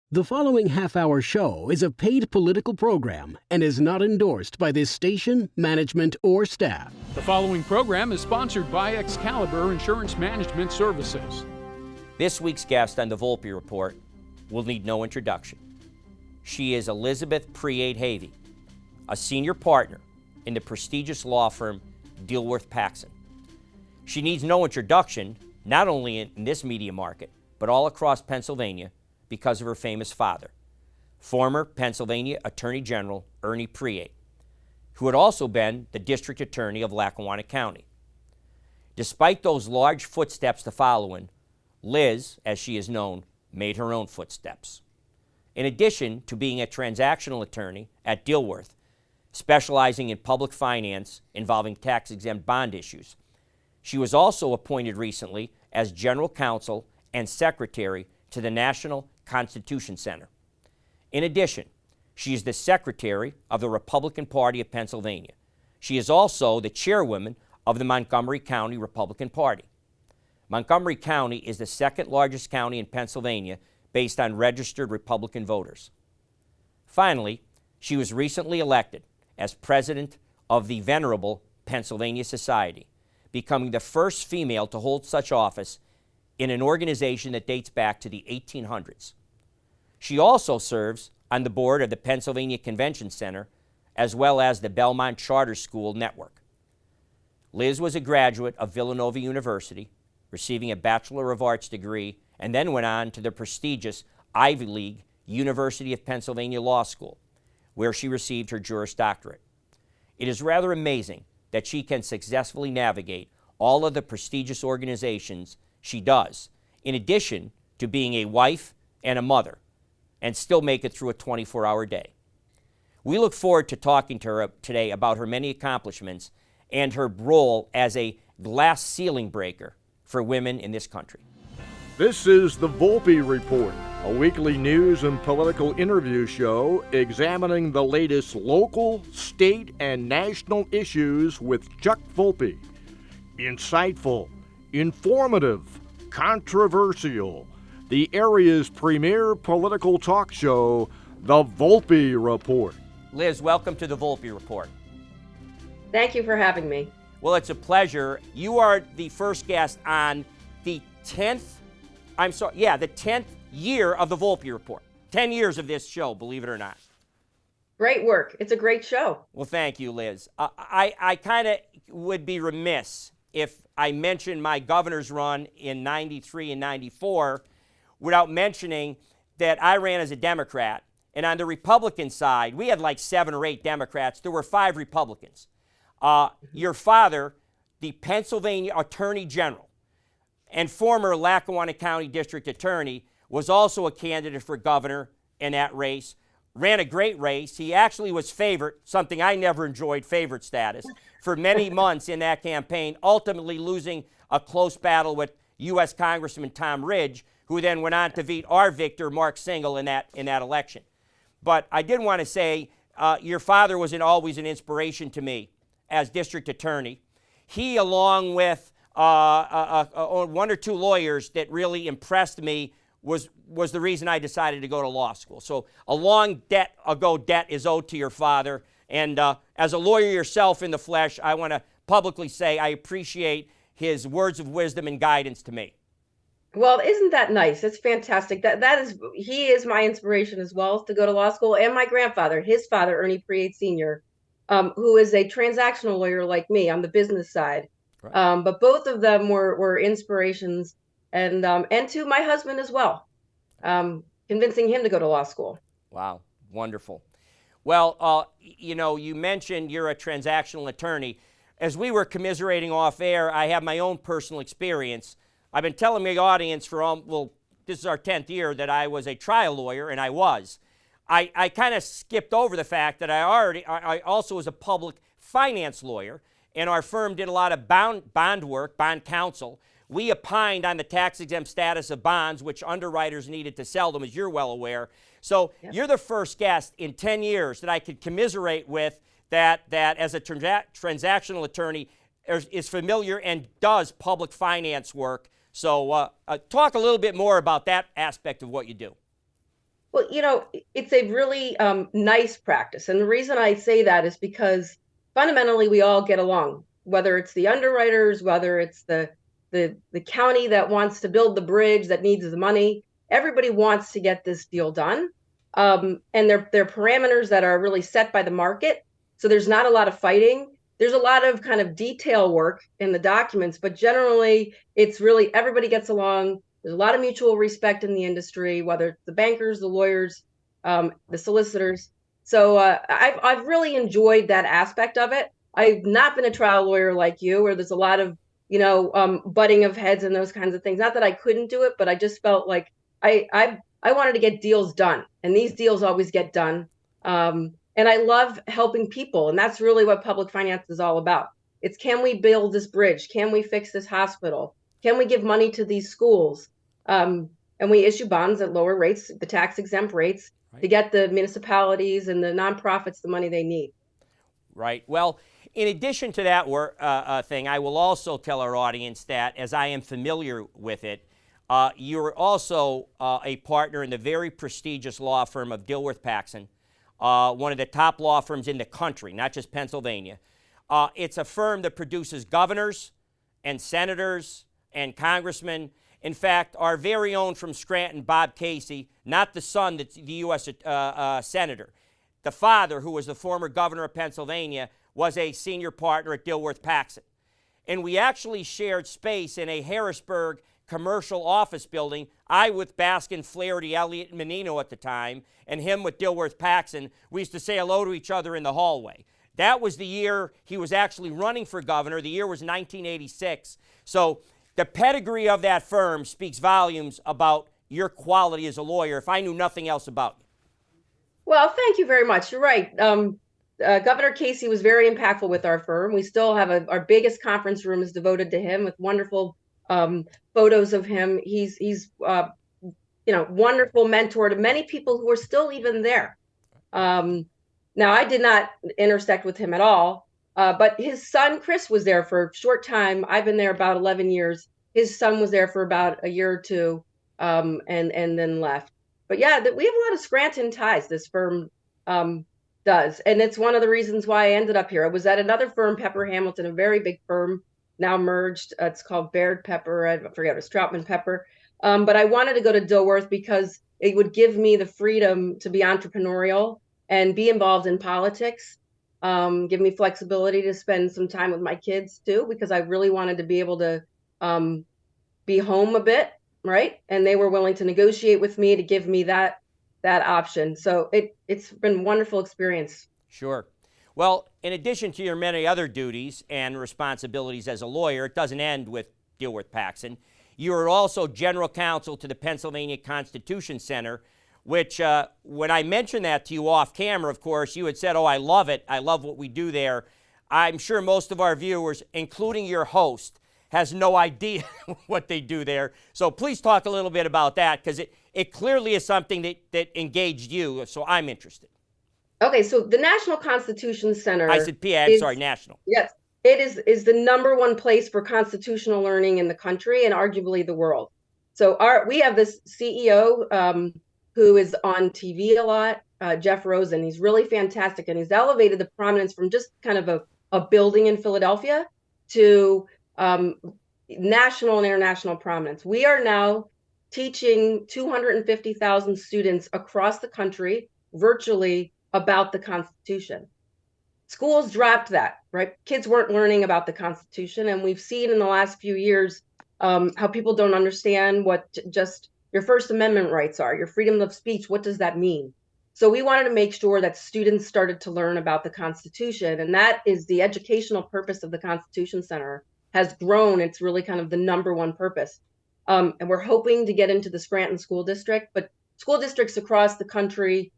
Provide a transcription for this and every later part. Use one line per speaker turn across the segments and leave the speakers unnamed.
The following half-hour show is a paid political program and is not endorsed by this station, management, or staff.
The following program is sponsored by Excalibur Insurance Management Services.
This week's guest on the Volpe Report will need no introduction. She is Elizabeth Preate Havey, a senior partner in the prestigious law firm Dilworth Paxson. She needs no introduction, not only in this media market, but all across Pennsylvania, because of her famous father, former Pennsylvania Attorney General Ernie Preate, who had also been the District Attorney of Lackawanna County. Despite those large footsteps to follow in, Liz, as she is known, made her own footsteps. In addition to being a transactional attorney at Dilworth, specializing in public finance involving tax-exempt bond issues, she was also appointed recently as General Counsel and Secretary to the National Constitution Center. In addition, she is the Secretary of the Republican Party of Pennsylvania. She is also the Chairwoman of the Montgomery County Republican Party. Montgomery County is the second largest county in Pennsylvania based on registered Republican voters. Finally, she was recently elected as President of the Venerable Pennsylvania Society, becoming the first female to hold such office in an organization that dates back to the 1800s. She also serves on the board of the Pennsylvania Convention Center, as well as the Belmont Charter School Network. Liz was a graduate of Villanova University, receiving a Bachelor of Arts degree, and then went on to the prestigious Ivy League University of Pennsylvania Law School, where she received her Juris Doctorate. It is rather amazing that she can successfully navigate all of the prestigious organizations she does, in addition to being a wife and a mother, and still make it through a 24-hour day. We look forward to talking to her today about her many accomplishments and her role as a glass ceiling breaker for women in this country.
This is the Volpe Report, a weekly news and political interview show examining the latest local, state, and national issues with Chuck Volpe. Insightful, informative, controversial, the area's premier political talk show, the Volpe Report.
Liz, welcome to the Volpe Report.
Thank you for having me.
Well, it's a pleasure. You are the first guest on the 10th year of the Volpe Report. 10 years of this show, believe it or not.
Great work. It's a great show.
Well, thank you, Liz. I kind of would be remiss if I mentioned my governor's run in 93 and 94 without mentioning that I ran as a Democrat. And on the Republican side, we had like 7 or 8 Democrats. There were 5 Republicans. Your father, the Pennsylvania Attorney General and former Lackawanna County District Attorney, was also a candidate for governor in that race. Ran a great race. He actually was favorite, something I never enjoyed, favorite status, for many months in that campaign, ultimately losing a close battle with U.S. Congressman Tom Ridge, who then went on to beat our victor, Mark Singal, in that election. But I did want to say your father was always an inspiration to me as district attorney. He, along with 1 or 2 lawyers that really impressed me, was the reason I decided to go to law school. So a long debt is owed to your father. And as a lawyer yourself in the flesh, I want to publicly say I appreciate his words of wisdom and guidance to me.
Well, isn't that nice? It's fantastic. He is my inspiration as well to go to law school. And my grandfather, his father, Ernie Preate Sr., who is a transactional lawyer like me on the business side. Right. But both of them were inspirations, and to my husband as well, convincing him to go to law school.
Wow, wonderful. Well, you mentioned you're a transactional attorney. As we were commiserating off air, I have my own personal experience. I've been telling my audience this is our 10th year that I was a trial lawyer, and I was. I kind of skipped over the fact that I also was a public finance lawyer, and our firm did a lot of bond work, bond counsel. We opined on the tax-exempt status of bonds, which underwriters needed to sell them, as you're well aware. So yep. You're the first guest in 10 years that I could commiserate with that as a transactional attorney is familiar and does public finance work. So talk a little bit more about that aspect of what you do.
Well, it's a really nice practice. And the reason I say that is because fundamentally we all get along, whether it's the underwriters, whether it's the county that wants to build the bridge that needs the money. Everybody wants to get this deal done. And they're parameters that are really set by the market. So there's not a lot of fighting. There's a lot of kind of detail work in the documents, but generally it's really everybody gets along. There's a lot of mutual respect in the industry, whether it's the bankers, the lawyers, the solicitors. So I've really enjoyed that aspect of it. I've not been a trial lawyer like you, where there's a lot of butting of heads and those kinds of things. Not that I couldn't do it, but I just felt like I wanted to get deals done, and these deals always get done. And I love helping people, and that's really what public finance is all about. It's, can we build this bridge? Can we fix this hospital? Can we give money to these schools? And we issue bonds at lower rates, the tax exempt rates, right, to get the municipalities and the nonprofits the money they need.
Right. Well, in addition to that thing, I will also tell our audience that, as I am familiar with it, you're also a partner in the very prestigious law firm of Dilworth Paxson, one of the top law firms in the country, not just Pennsylvania. It's a firm that produces governors and senators and congressmen. In fact, our very own from Scranton, Bob Casey, not the son that's the U.S. senator, the father, who was the former governor of Pennsylvania, was a senior partner at Dilworth Paxson. And we actually shared space in a Harrisburg commercial office building, I with Baskin, Flaherty, Elliott, and Menino at the time, and him with Dilworth Paxson. We used to say hello to each other in the hallway. That was the year he was actually running for governor. The year was 1986. So the pedigree of that firm speaks volumes about your quality as a lawyer, if I knew nothing else about you.
Well, thank you very much. You're right. Governor Casey was very impactful with our firm. We still have our biggest conference room is devoted to him, with wonderful photos of him. He's wonderful mentor to many people who are still even there. Now, I did not intersect with him at all, but his son Chris was there for a short time. I've been there about 11 years. His son was there for about a year or two, and then left. But yeah, we have a lot of Scranton ties, this firm does. And it's one of the reasons why I ended up here. I was at another firm, Pepper Hamilton, a very big firm, now merged. It's called Baird Pepper. I forget, it was Troutman Pepper. But I wanted to go to Dilworth because it would give me the freedom to be entrepreneurial and be involved in politics, give me flexibility to spend some time with my kids too, because I really wanted to be able to be home a bit, right? And they were willing to negotiate with me to give me that option. So it's been a wonderful experience.
Sure. Well, in addition to your many other duties and responsibilities as a lawyer, it doesn't end with Dilworth Paxson. You are also general counsel to the Pennsylvania Constitution Center, which when I mentioned that to you off camera, of course, you had said, oh, I love it. I love what we do there. I'm sure most of our viewers, including your host, has no idea what they do there. So please talk a little bit about that, because it clearly is something that engaged you, so I'm interested.
Okay, so the National Constitution Center.
I said PA, I'm sorry, national.
Yes, it is the #1 place for constitutional learning in the country and arguably the world. So we have this CEO who is on TV a lot, Jeff Rosen. He's really fantastic, and he's elevated the prominence from just kind of a building in Philadelphia to national and international prominence. We are now teaching 250,000 students across the country virtually about the Constitution. Schools dropped that, right? Kids weren't learning about the Constitution, and we've seen in the last few years how people don't understand what just your First Amendment rights are, your freedom of speech. What does that mean? So we wanted to make sure that students started to learn about the Constitution, and that is the educational purpose of the Constitution Center has grown. It's really kind of the #1 purpose. And we're hoping to get into the Scranton School District, but school districts across the country,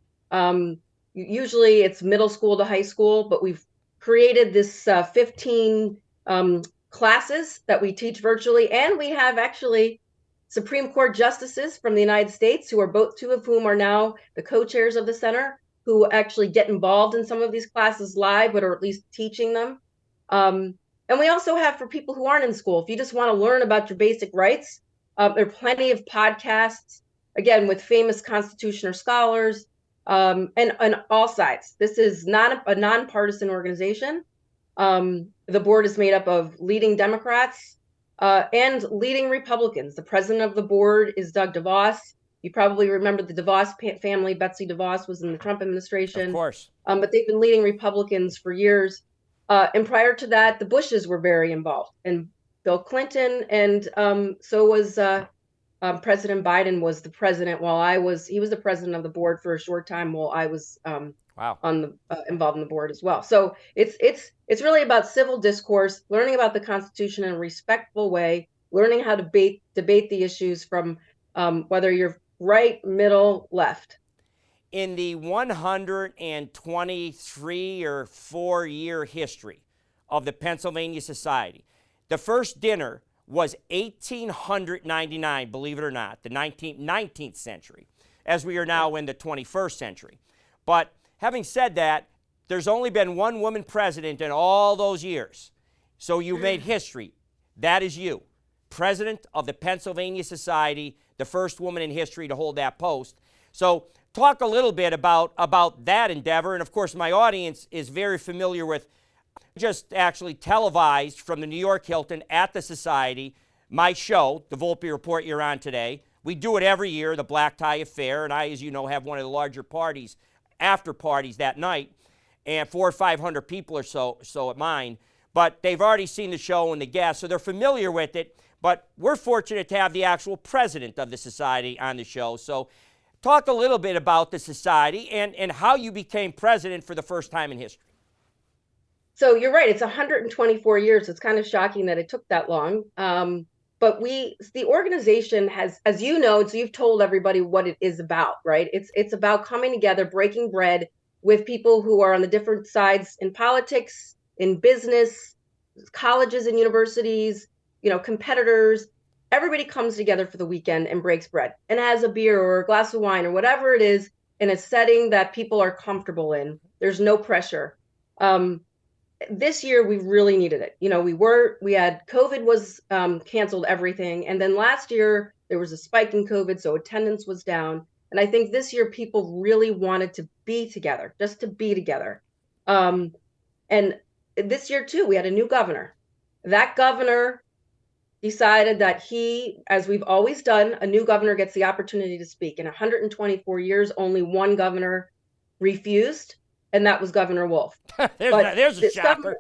usually it's middle school to high school, but we've created this 15 classes that we teach virtually. And we have actually Supreme Court justices from the United States, who are two of whom are now the co-chairs of the center, who actually get involved in some of these classes live, but are at least teaching them. And we also have, for people who aren't in school, if you just want to learn about your basic rights, there are plenty of podcasts again, with famous Constitution scholars, and on all sides. This is not a nonpartisan organization. The board is made up of leading Democrats and leading Republicans. The president of the board is Doug DeVos. You probably remember the DeVos family. Betsy DeVos was in the Trump administration.
Of course.
But they've been leading Republicans for years. And prior to that, the Bushes were very involved, and Bill Clinton, and so was President Biden was the president he was the president of the board for a short time while I was
Wow.
on the involved in the board as well. So it's really about civil discourse, learning about the Constitution in a respectful way, learning how to debate the issues from whether you're right, middle, left.
In the 123 or 4-year history of the Pennsylvania Society, the first dinner was 1899, believe it or not, the 19th century, as we are now in the 21st century. But having said that, there's only been one woman president in all those years. So you made history. That is you, president of the Pennsylvania Society, the first woman in history to hold that post. So talk a little bit about that endeavor. And of course, my audience is very familiar with just actually televised from the New York Hilton at the Society, my show, the Volpe Report you're on today. We do it every year, the Black Tie Affair, and I, as you know, have one of the larger parties, after parties that night, and 400 or 500 people or so at mine. But they've already seen the show and the guests, so they're familiar with it. But we're fortunate to have the actual president of the Society on the show. So talk a little bit about the Society and how you became president for the first time in history.
So you're right. It's 124 years. It's kind of shocking that it took that long. But the organization has, as you know, so you've told everybody what it is about, right? It's about coming together, breaking bread with people who are on the different sides in politics, in business, colleges and universities, competitors. Everybody comes together for the weekend and breaks bread and has a beer or a glass of wine or whatever it is in a setting that people are comfortable in. There's no pressure. This year we really needed it. We had COVID was canceled everything. And then last year there was a spike in COVID, so attendance was down. And I think this year people really wanted to be together, just to be together. And this year too, we had a new governor. That governor decided that as we've always done, a new governor gets the opportunity to speak. In 124 years, only one governor refused, and that was Governor Wolf.
there's a shocker.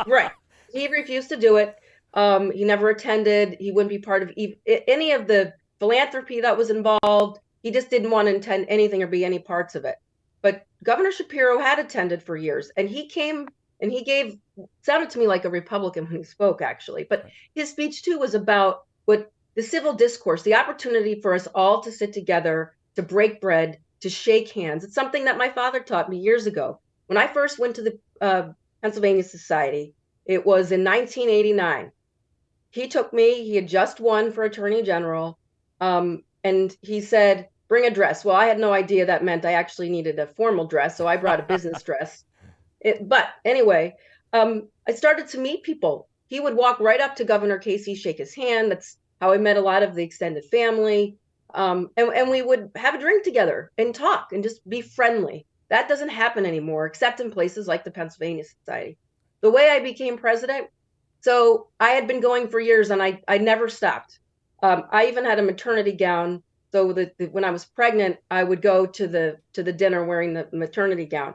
Right. He refused to do it. He never attended. He wouldn't be part of any of the philanthropy that was involved. He just didn't want to attend anything or be any parts of it. But Governor Shapiro had attended for years, and he came and he sounded to me like a Republican when he spoke, actually. But his speech, too, was about what the civil discourse, the opportunity for us all to sit together, to break bread, to shake hands. It's something that my father taught me years ago. When I first went to the Pennsylvania Society, it was in 1989. He took me, he had just won for Attorney General, and he said, bring a dress. Well, I had no idea that meant I actually needed a formal dress, so I brought a business dress. But anyway, I started to meet people. He would walk right up to Governor Casey, shake his hand. That's how I met a lot of the extended family. And we would have a drink together and talk and just be friendly. That doesn't happen anymore, except in places like the Pennsylvania Society. The way I became president, so I had been going for years and I never stopped. I even had a maternity gown. So when I was pregnant, I would go to the dinner wearing the maternity gown.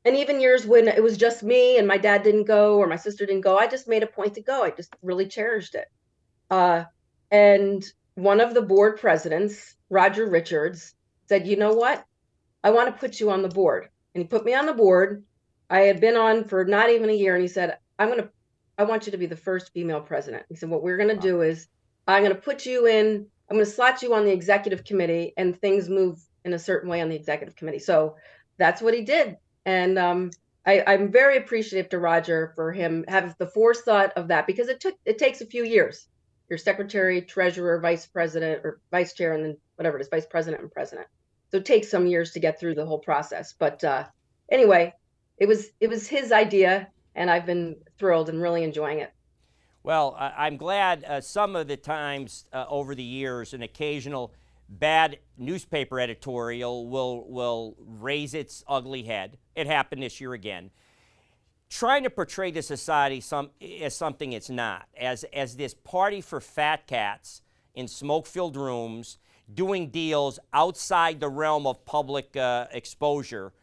And even years when it was just me and my dad didn't go or my sister didn't go, I just made a point to go. I just really cherished it. And one of the board presidents, Roger Richards, said, you know what? I want to put you on the board. And he put me on the board. I had been on for not even a year. And he said, I want you to be the first female president. He said, what we're going to do is I'm going to put you in, I'm going to slot you on the executive committee and things move in a certain way on the executive committee. So that's what he did. And I'm very appreciative to Roger for him having the forethought of that, because it takes a few years. You're secretary, treasurer, vice president, or vice chair, and then whatever it is, vice president and president. So it takes some years to get through the whole process. But anyway, it was his idea, and I've been thrilled and really enjoying it.
Well, I'm glad some of the times over the years, an occasional bad newspaper editorial will raise its ugly head. It happened this year again. Trying to portray the society as something it's not, as this party for fat cats in smoke-filled rooms, doing deals outside the realm of public exposure.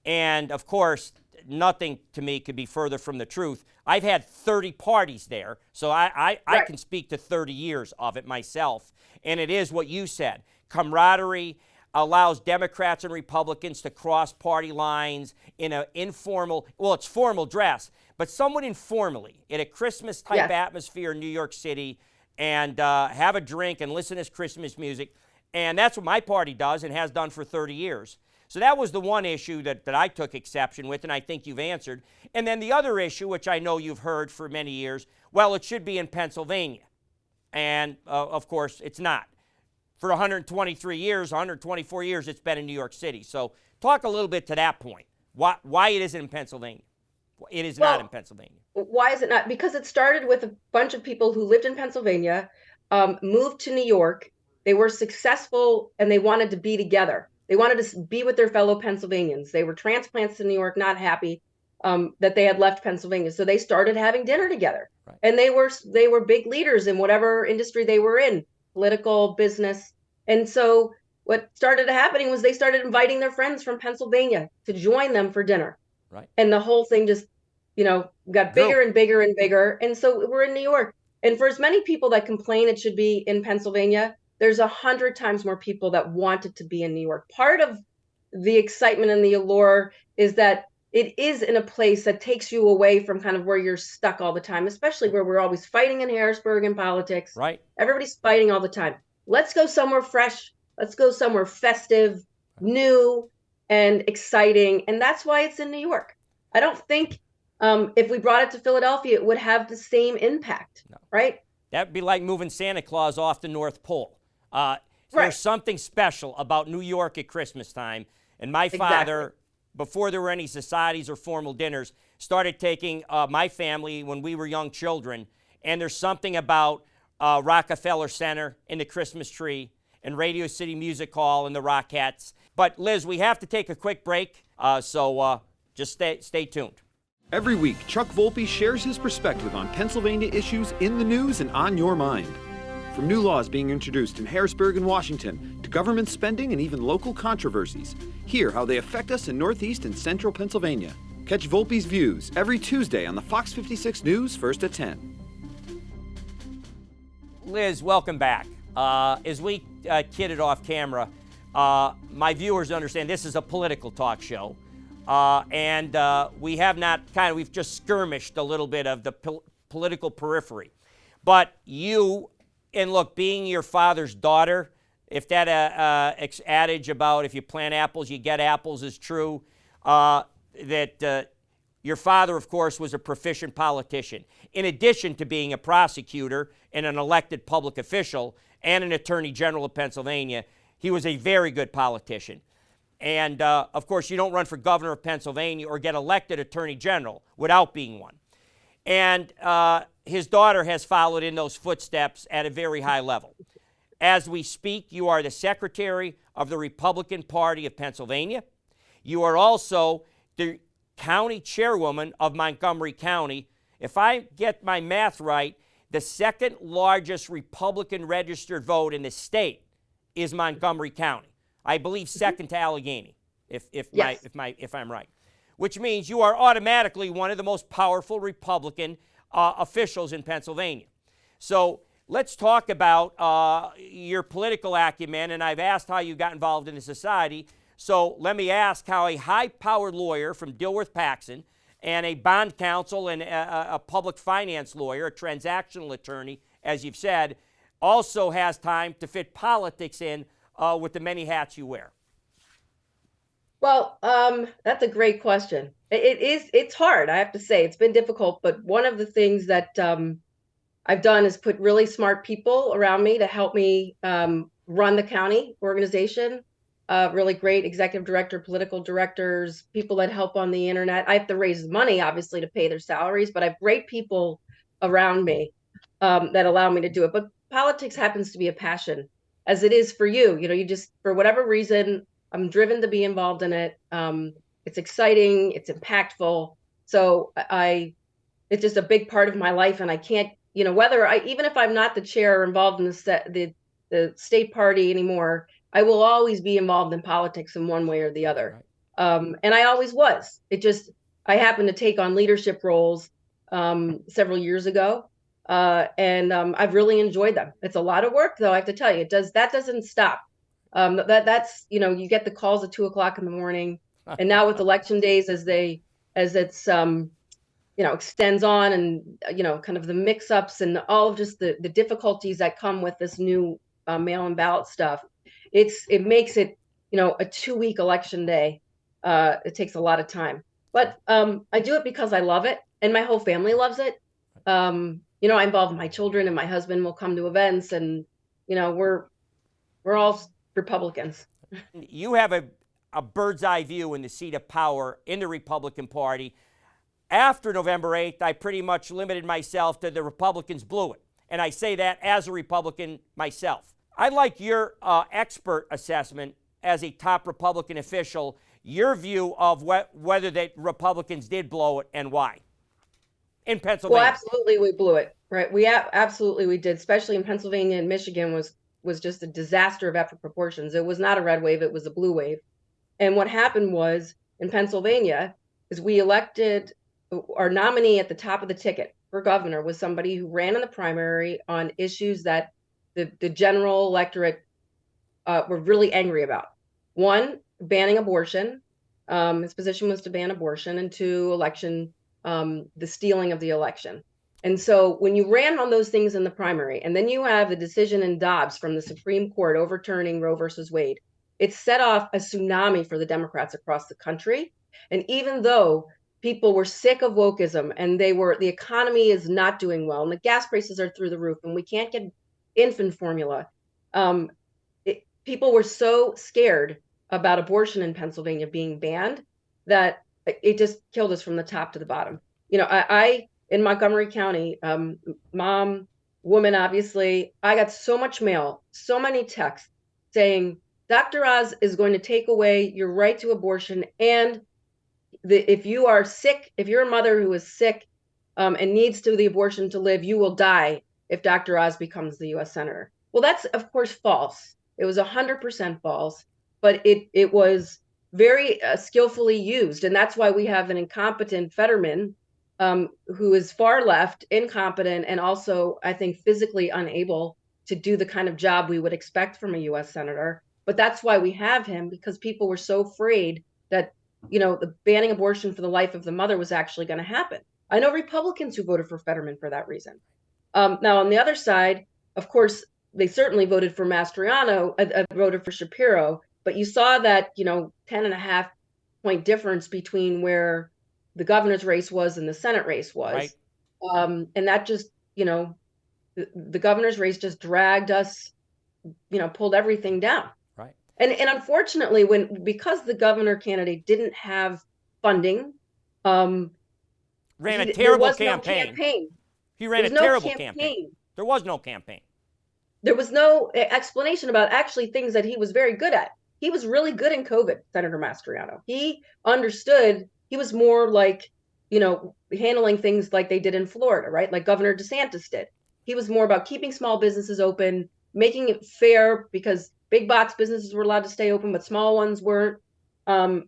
And of course, nothing to me could be further from the truth. I've had 30 parties there, so I can speak to 30 years of it myself. And it is what you said. Camaraderie allows Democrats and Republicans to cross party lines in an informal, well, it's formal dress, but somewhat informally in a Christmas type atmosphere in New York City, and have a drink and listen to Christmas music. And that's what my party does and has done for 30 years. So that was the one issue that I took exception with, and I think you've answered. And then the other issue, which I know you've heard for many years, well, it should be in Pennsylvania. And of course, it's not. For 123 years, 124 years, it's been in New York City. So talk a little bit to that point. Why it isn't in Pennsylvania? It is not in Pennsylvania.
Why is it not? Because it started with a bunch of people who lived in Pennsylvania, moved to New York. They were successful and they wanted to be together. They wanted to be with their fellow Pennsylvanians. They were transplants to New York, not happy that they had left Pennsylvania. So they started having dinner together. Right. And they were big leaders in whatever industry they were in, political, business. And so what started happening was they started inviting their friends from Pennsylvania to join them for dinner.
Right.
And the whole thing just, got bigger and bigger and bigger. And so we're in New York. And for as many people that complain it should be in Pennsylvania, there's 100 times more people that want it to be in New York. Part of the excitement and the allure is that it is in a place that takes you away from kind of where you're stuck all the time, especially where we're always fighting in Harrisburg in politics.
Right.
Everybody's fighting all the time. Let's go somewhere fresh. Let's go somewhere festive, new, and exciting. And that's why it's in New York. I don't think if we brought it to Philadelphia, it would have the same impact, right?
That'd be like moving Santa Claus off the North Pole. There's something special about New York at Christmas time. And my father, before there were any societies or formal dinners, started taking my family when we were young children. And there's something about Rockefeller Center and the Christmas tree and Radio City Music Hall and the Rockettes. But Liz, we have to take a quick break, so just stay tuned.
Every week, Chuck Volpe shares his perspective on Pennsylvania issues in the news and on your mind. From new laws being introduced in Harrisburg and Washington to government spending and even local controversies, hear how they affect us in Northeast and Central Pennsylvania. Catch Volpe's views every Tuesday on the Fox 56 News, first at 10.
Liz, welcome back. As we kidded off camera, my viewers understand this is a political talk show. And we've just skirmished a little bit of the political periphery. But you, and look, being your father's daughter, if that adage about if you plant apples, you get apples is true, that your father, of course, was a proficient politician. In addition to being a prosecutor and an elected public official and an attorney general of Pennsylvania, he was a very good politician. And, of course, you don't run for governor of Pennsylvania or get elected attorney general without being one. And his daughter has followed in those footsteps at a very high level. As we speak, you are the secretary of the Republican Party of Pennsylvania. You are also the county chairwoman of Montgomery County. If I get my math right, the second largest Republican registered vote in the state is Montgomery County. I believe second to Allegheny, if I'm right, which means you are automatically one of the most powerful Republican officials in Pennsylvania. So let's talk about your political acumen, and I've asked how you got involved in the society. So let me ask how a high-powered lawyer from Dilworth-Paxson and a bond counsel and a public finance lawyer, a transactional attorney, as you've said, also has time to fit politics in with the many hats you wear?
Well, that's a great question. It's hard, I have to say. It's been difficult, but one of the things that I've done is put really smart people around me to help me run the county organization. Really great executive director, political directors, people that help on the internet. I have to raise money, obviously, to pay their salaries, but I have great people around me that allow me to do it. But politics happens to be a passion as it is for you. You know, you just, for whatever reason, I'm driven to be involved in it. It's exciting, it's impactful. So it's just a big part of my life, and I can't, you know, even if I'm not the chair or involved in the state party anymore, I will always be involved in politics in one way or the other. Right. And I always was. I happened to take on leadership roles several years ago, and I've really enjoyed them. It's a lot of work, though, I have to tell you. That doesn't stop. That's, you know, you get the calls at 2:00 in the morning, and now with election days, as it's you know, extends on, and you know, kind of the mix-ups and all of just the difficulties that come with this new mail-in ballot stuff. It makes it, you know, a 2-week election day. It takes a lot of time, but I do it because I love it, and my whole family loves it. You know, I involve my children, and my husband will come to events, and you know, we're all Republicans.
You have a bird's eye view in the seat of power in the Republican Party. After November 8th, I pretty much limited myself to the Republicans blew it. And I say that as a Republican myself. I'd like your expert assessment as a top Republican official, your view of whether the Republicans did blow it and why in Pennsylvania.
Well, absolutely, we blew it, right? Absolutely we did, especially in Pennsylvania and Michigan was just a disaster of epic proportions. It was not a red wave, it was a blue wave. And what happened was, in Pennsylvania, is we elected our nominee at the top of the ticket for governor was somebody who ran in the primary on issues that the general electorate were really angry about. One, banning abortion. His position was to ban abortion, and two, the stealing of the election. And so when you ran on those things in the primary, and then you have the decision in Dobbs from the Supreme Court overturning Roe versus Wade, it set off a tsunami for the Democrats across the country. And even though people were sick of wokeism, and the economy is not doing well, and the gas prices are through the roof, and we can't get infant formula. People were so scared about abortion in Pennsylvania being banned that it just killed us from the top to the bottom. You know, I in Montgomery County, mom, woman, obviously, I got so much mail, so many texts saying, Dr. Oz is going to take away your right to abortion, and if you are sick, if you're a mother who is sick and needs to the abortion to live, you will die if Dr. Oz becomes the U.S. Senator. Well, that's, of course, false. It was 100% false, but it was very skillfully used. And that's why we have an incompetent Fetterman who is far left, incompetent, and also, I think, physically unable to do the kind of job we would expect from a U.S. Senator. But that's why we have him, because people were so afraid that, you know, the banning abortion for the life of the mother was actually going to happen. I know Republicans who voted for Fetterman for that reason. Now, on the other side, of course, they certainly voted for Mastriano, voted for Shapiro, but you saw that, you know, 10.5-point difference between where the governor's race was and the Senate race was. Right. And that just, you know, the governor's race just dragged us, you know, pulled everything down. And unfortunately, because the governor candidate didn't have funding,
ran a terrible campaign. He ran a terrible campaign. There was no campaign.
There was no explanation about actually things that he was very good at. He was really good in COVID, Senator Mastriano. He understood. He was more like, you know, handling things like they did in Florida, right? Like Governor DeSantis did. He was more about keeping small businesses open, making it fair, because big box businesses were allowed to stay open, but small ones weren't.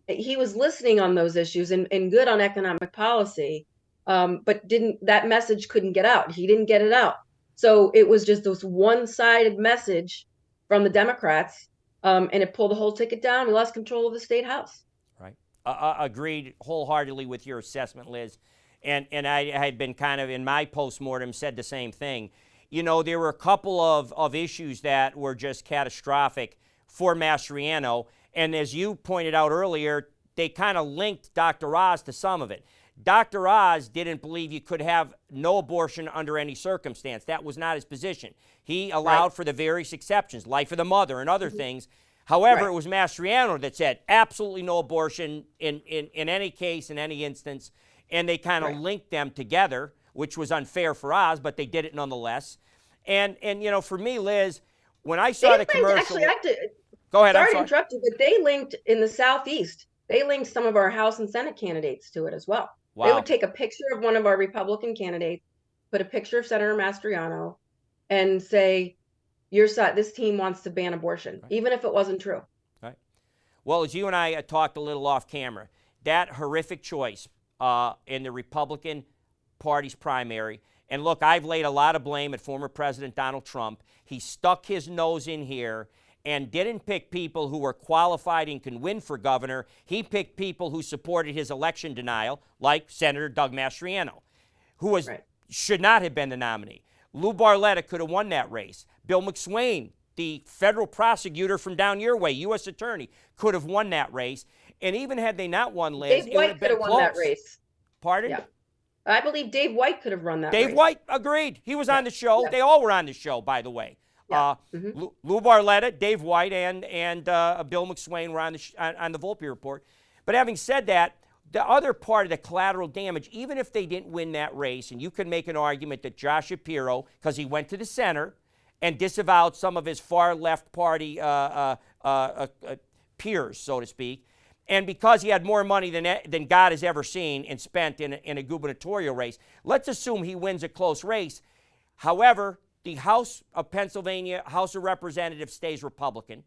He was listening on those issues and good on economic policy, but that message couldn't get out. He didn't get it out. So it was just this one-sided message from the Democrats, and it pulled the whole ticket down. We lost control of the state house.
Right. Agreed wholeheartedly with your assessment, Liz. And I had been kind of, in my postmortem, said the same thing. You know, there were a couple of issues that were just catastrophic for Mastriano. And as you pointed out earlier, they kind of linked Dr. Oz to some of it. Dr. Oz didn't believe you could have no abortion under any circumstance. That was not his position. He allowed for the various exceptions, life of the mother and other things. However, it was Mastriano that said absolutely no abortion in any case, in any instance. And they kind of linked them together, which was unfair for Oz, but they did it nonetheless. And you know, for me, Liz, when I saw the commercial.
Actually,
go ahead.
Sorry to interrupt you, but they linked in the Southeast. They linked some of our House and Senate candidates to it as well.
Wow.
They would take a picture of one of our Republican candidates, put a picture of Senator Mastriano, and say, this team wants to ban abortion, right, even if it wasn't true.
Right. Well, as you and I talked a little off camera, that horrific choice in the Republican Party's primary, and look, I've laid a lot of blame at former President Donald Trump. He stuck his nose in here and didn't pick people who were qualified and can win for governor. He picked people who supported his election denial, like Senator Doug Mastriano, who should not have been the nominee. Lou Barletta could have won that race. Bill McSwain, the federal prosecutor from down your way, U.S. attorney, could have won that race. And even had they not won, Liz,
Dave White could have won that race.
Pardon?
Yeah. I believe Dave White could have run that
race. Dave White, agreed. He was on the show. Yeah. They all were on the show, by the way. Yeah. Lou Barletta, Dave White, and Bill McSwain were on the Volpe report. But having said that, the other part of the collateral damage, even if they didn't win that race, and you could make an argument that Josh Shapiro, because he went to the center and disavowed some of his far left party peers, so to speak, and because he had more money than God has ever seen and spent in a gubernatorial race, let's assume he wins a close race. However, the House of Pennsylvania, House of Representatives stays Republican,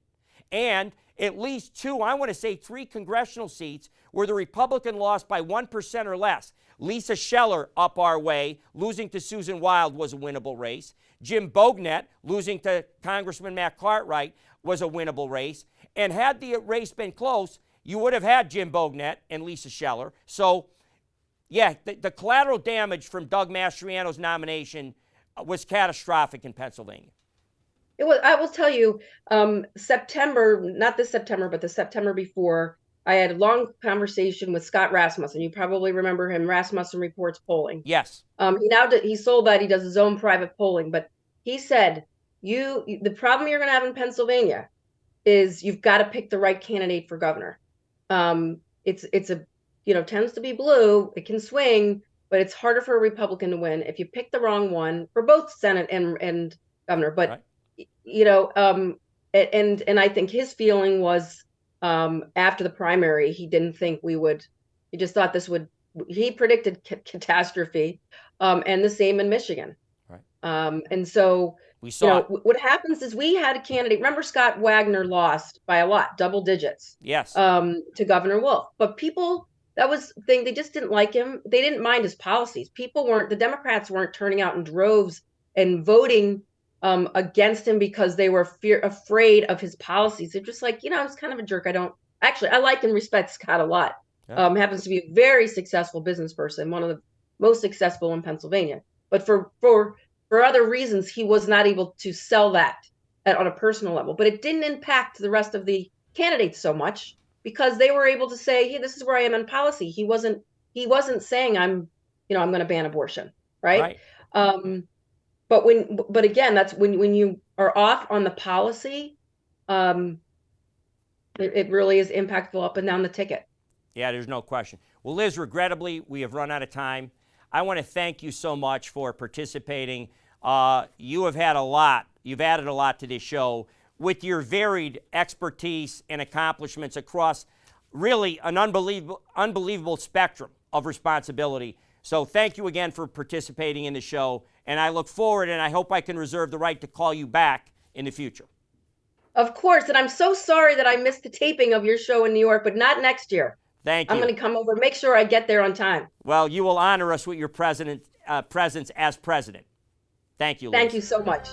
and at least 2, I want to say 3 congressional seats where the Republican lost by 1% or less. Lisa Scheller up our way, losing to Susan Wild was a winnable race. Jim Bognett, losing to Congressman Matt Cartwright, was a winnable race. And had the race been close, you would have had Jim Bognett and Lisa Scheller. So, yeah, the collateral damage from Doug Mastriano's nomination was catastrophic in Pennsylvania.
It was. I will tell you, September, not this September, but the September before, I had a long conversation with Scott Rasmussen. You probably remember him, Rasmussen Reports Polling.
Yes.
He sold that. He does his own private polling, but he said, the problem you're going to have in Pennsylvania is you've got to pick the right candidate for governor. It's tends to be blue. It can swing, but it's harder for a Republican to win if you pick the wrong one for both Senate and governor. But right. And I think his feeling was after the primary, he didn't think he just thought he predicted catastrophe, and the same in Michigan.
Right.
And so
we saw
what happens is we had a candidate. Remember, Scott Wagner lost by a lot, double digits.
Yes.
To Governor Wolf, but people, that was the thing. They just didn't like him. They didn't mind his policies. The Democrats weren't turning out in droves and voting against him because they were afraid of his policies. They're just like, he's kind of a jerk. I like and respect Scott a lot. Yeah. Happens to be a very successful business person, one of the most successful in Pennsylvania. But for other reasons, he was not able to sell that on a personal level. But it didn't impact the rest of the candidates so much because they were able to say, hey, this is where I am in policy. He wasn't saying I'm going to ban abortion. Right. But again, that's when you are off on the policy, it really is impactful up and down the ticket.
Yeah, there's no question. Well, Liz, regrettably, we have run out of time. I want to thank you so much for participating. You have had a lot. You've added a lot to this show with your varied expertise and accomplishments across really an unbelievable spectrum of responsibility. So thank you again for participating in the show, and I look forward, and I hope I can reserve the right to call you back in the future.
Of course, and I'm so sorry that I missed the taping of your show in New York, but not next year.
Thank you.
I'm going to come over, make sure I get there on time.
Well, you will honor us with your presence as president. Thank you, Liz.
Thank you so much.